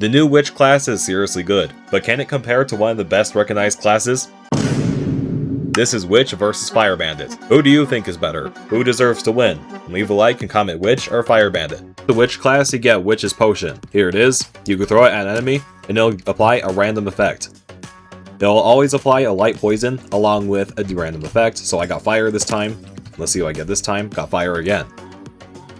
The new witch class is seriously good, but can it compare to one of the best recognized classes? This is Witch versus Fire Bandit. Who do you think is better? Who deserves to win? Leave a like and comment Witch or Fire Bandit. The Witch class, you get Witch's Potion. Here it is. You can throw it at an enemy, and it'll apply a random effect. It'll always apply a light poison along with a random effect, so I got fire this time. Let's see what I get this time. Got fire again.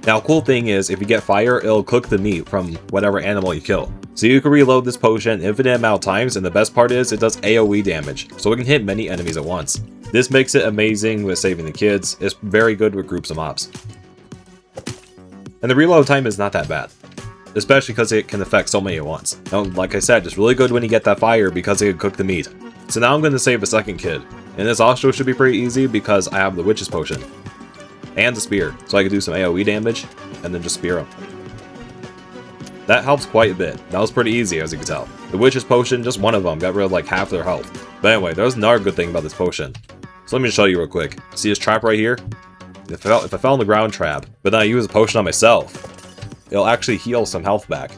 Now, cool thing is, if you get fire, it'll cook the meat from whatever animal you kill. So you can reload this potion infinite amount of times, and the best part is it does AoE damage, so it can hit many enemies at once. This makes it amazing with saving the kids. It's very good with groups of mobs. And the reload time is not that bad, especially because it can affect so many at once. Now, like I said, it's really good when you get that fire because it can cook the meat. So now I'm going to save a second kid, and this also should be pretty easy because I have the Witch's Potion and the spear, so I can do some AoE damage and then just spear him. That helps quite a bit. That was pretty easy, as you can tell. The Witch's Potion, just one of them, got rid of like half their health. But anyway, there's another good thing about this potion. So let me show you real quick. See this trap right here? If I fell on the ground, trap, but then I use a potion on myself, it'll actually heal some health back.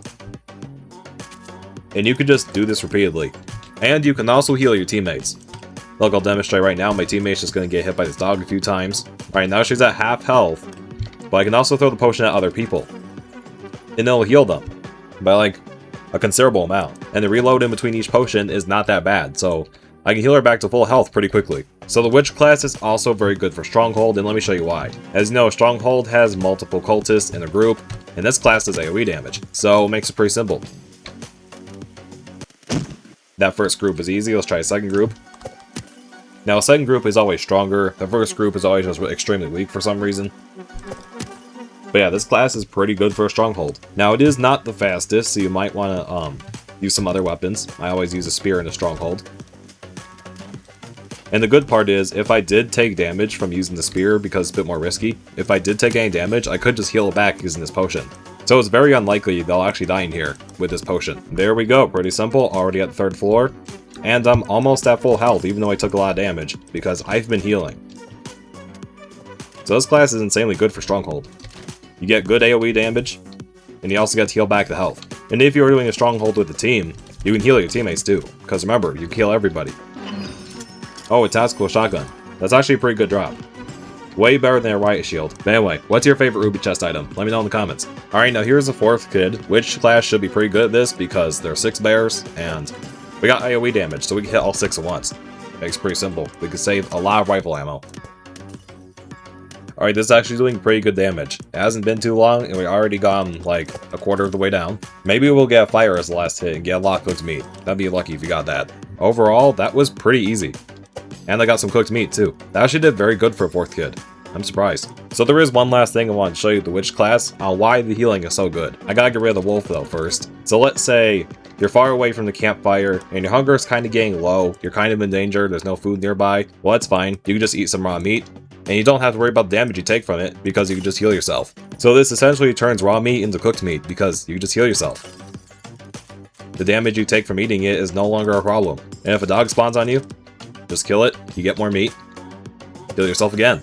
And you can just do this repeatedly. And you can also heal your teammates. Look, I'll demonstrate right now. My teammate's just going to get hit by this dog a few times. Alright, now she's at half health. But I can also throw the potion at other people. And it'll heal them by like a considerable amount. And the reload in between each potion is not that bad, so I can heal her back to full health pretty quickly. So the Witch class is also very good for Stronghold, and let me show you why. As you know, Stronghold has multiple cultists in a group, and this class does AoE damage, so it makes it pretty simple. That first group is easy. Let's try a second group. Now, a second group is always stronger. The first group is always just extremely weak for some reason. But yeah, this class is pretty good for a Stronghold. Now, it is not the fastest, so you might want to use some other weapons. I always use a spear in a Stronghold. And the good part is, if I did take damage from using the spear because it's a bit more risky, if I did take any damage, I could just heal it back using this potion. So it's very unlikely they'll actually die in here with this potion. There we go, pretty simple, already at the 3rd floor. And I'm almost at full health, even though I took a lot of damage, because I've been healing. So this class is insanely good for Stronghold. You get good AoE damage, and you also get to heal back the health. And if you're doing a Stronghold with a team, you can heal your teammates too, because remember, you kill everybody. Oh, a tactical shotgun. That's actually a pretty good drop. Way better than a riot shield. But anyway, what's your favorite ruby chest item? Let me know in the comments. Alright, now here's the 4th kid. Which class should be pretty good at this because there are 6 bears, and we got AoE damage, so we can hit all 6 at once. Makes it pretty simple. We can save a lot of rifle ammo. Alright, this is actually doing pretty good damage. It hasn't been too long, and we already gone like a quarter of the way down. Maybe we'll get fire as the last hit and get a lot of cooked meat. That'd be lucky if you got that. Overall, that was pretty easy. And I got some cooked meat too. That actually did very good for a 4th kid. I'm surprised. So there is one last thing I want to show you the Witch class on why the healing is so good. I gotta get rid of the wolf though first. So let's say you're far away from the campfire and your hunger is kind of getting low. You're kind of in danger. There's no food nearby. Well, that's fine. You can just eat some raw meat. And you don't have to worry about the damage you take from it because you can just heal yourself. So this essentially turns raw meat into cooked meat because you just heal yourself. The damage you take from eating it is no longer a problem. And if a dog spawns on you, just kill it, you get more meat, heal yourself again.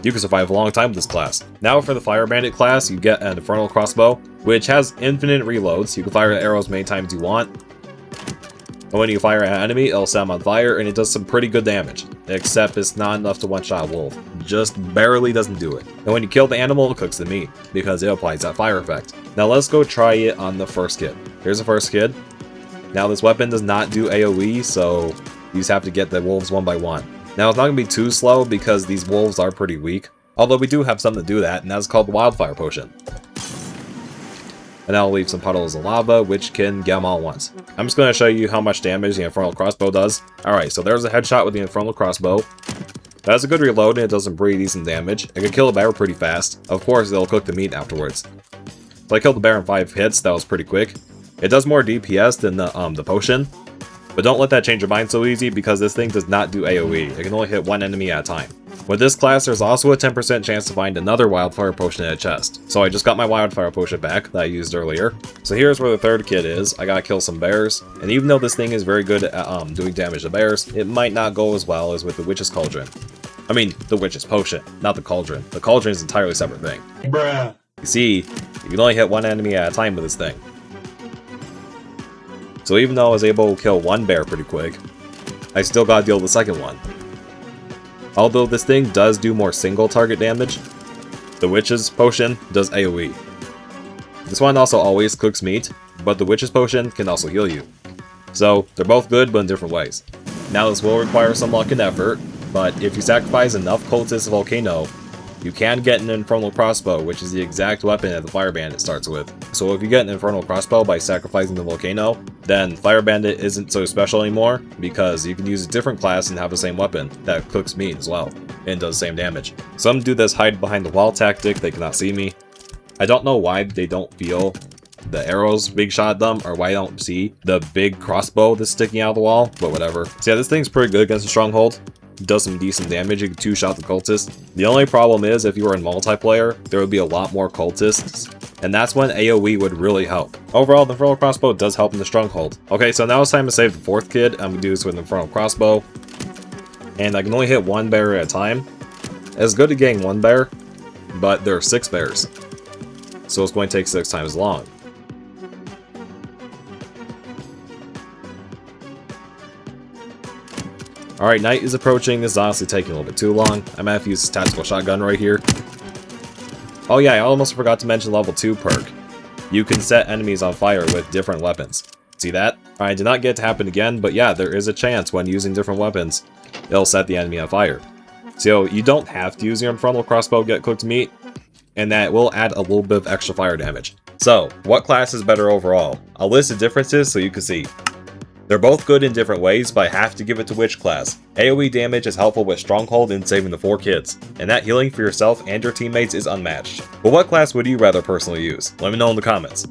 You can survive a long time with this class. Now for the Fire Bandit class, you get an infernal crossbow, which has infinite reloads. You can fire arrows many times you want. And when you fire at an enemy, it'll set them on fire, and it does some pretty good damage. Except it's not enough to one-shot a wolf. Just barely doesn't do it. And when you kill the animal, it cooks the meat, because it applies that fire effect. Now let's go try it on the first kid. Here's the first kid. Now this weapon does not do AoE, so you just have to get the wolves one by one. Now it's not going to be too slow because these wolves are pretty weak. Although we do have something to do that, and that's called the Wildfire Potion. And I'll leave some puddles of lava, which can get them all at once. I'm just going to show you how much damage the Infernal Crossbow does. Alright, so there's a headshot with the Infernal Crossbow. That has a good reload and it does some pretty decent damage. It can kill a bear pretty fast. Of course, it'll cook the meat afterwards. So I killed the bear in 5 hits, that was pretty quick. It does more DPS than the potion. But don't let that change your mind so easy because this thing does not do AoE. It can only hit one enemy at a time. With this class, there's also a 10% chance to find another Wildfire Potion in a chest. So I just got my Wildfire Potion back that I used earlier. So here's where the third kid is. I gotta kill some bears. And even though this thing is very good at doing damage to bears, it might not go as well as with the Witch's Cauldron. I mean, the Witch's Potion, not the Cauldron. The Cauldron is an entirely separate thing. Bruh. You see, you can only hit one enemy at a time with this thing. So even though I was able to kill one bear pretty quick, I still gotta deal with the second one. Although this thing does do more single target damage, the Witch's Potion does AoE. This one also always cooks meat, but the Witch's Potion can also heal you. So they're both good, but in different ways. Now this will require some luck and effort, but if you sacrifice enough cultists of Volcano, you can get an Infernal Crossbow, which is the exact weapon that the Fire Bandit starts with. So if you get an Infernal Crossbow by sacrificing the Volcano, then Fire Bandit isn't so special anymore, because you can use a different class and have the same weapon that cooks meat as well, and does the same damage. Some do this hide behind the wall tactic, they cannot see me. I don't know why they don't feel the arrows big shot at them, or why I don't see the big crossbow that's sticking out of the wall, but whatever. So yeah, this thing's pretty good against a stronghold. Does some decent damage, you can two-shot the cultists. The only problem is, if you were in multiplayer, there would be a lot more cultists, and that's when AoE would really help. Overall, the Infernal Crossbow does help in the stronghold. Okay, so now it's time to save the fourth kid. I'm gonna do this with an Infernal Crossbow, and I can only hit one bear at a time. It's good at getting one bear, but there are 6 bears, so it's going to take 6 times as long. Alright, night is approaching. This is honestly taking a little bit too long. I might have to use this tactical shotgun right here. Oh yeah, I almost forgot to mention level 2 perk. You can set enemies on fire with different weapons. See that? I did not get it to happen again, but yeah, there is a chance when using different weapons, it'll set the enemy on fire. So you don't have to use your Infernal Crossbow to get cooked meat, and that will add a little bit of extra fire damage. So, what class is better overall? I'll list the differences so you can see. They're both good in different ways, but I have to give it to Witch class. AoE damage is helpful with Stronghold and saving the 4 kids, and that healing for yourself and your teammates is unmatched. But what class would you rather personally use? Let me know in the comments.